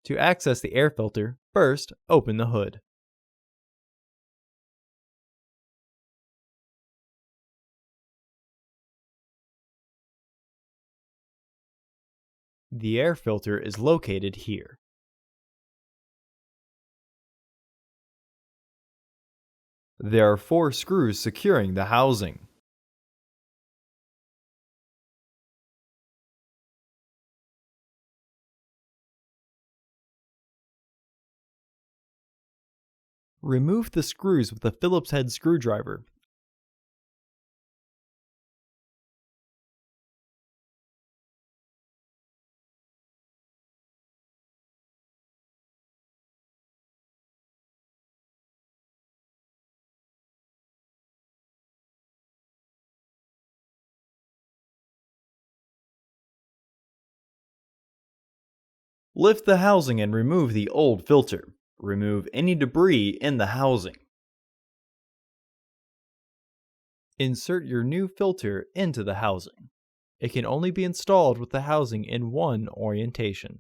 To access the air filter, first open the hood. The air filter is located here. There are 4 screws securing the housing. Remove the screws with a Phillips head screwdriver. Lift the housing and remove the old filter. Remove any debris in the housing. Insert your new filter into the housing. It can only be installed with the housing in one orientation.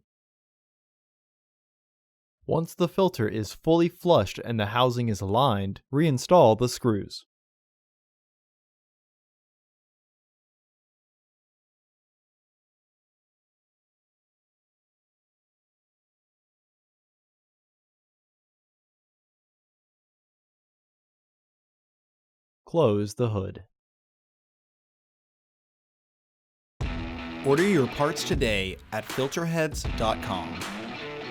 Once the filter is fully flushed and the housing is aligned, reinstall the screws. Close the hood. Order your parts today at filterheads.com.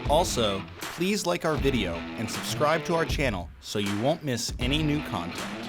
Also, please like our video and subscribe to our channel so you won't miss any new content.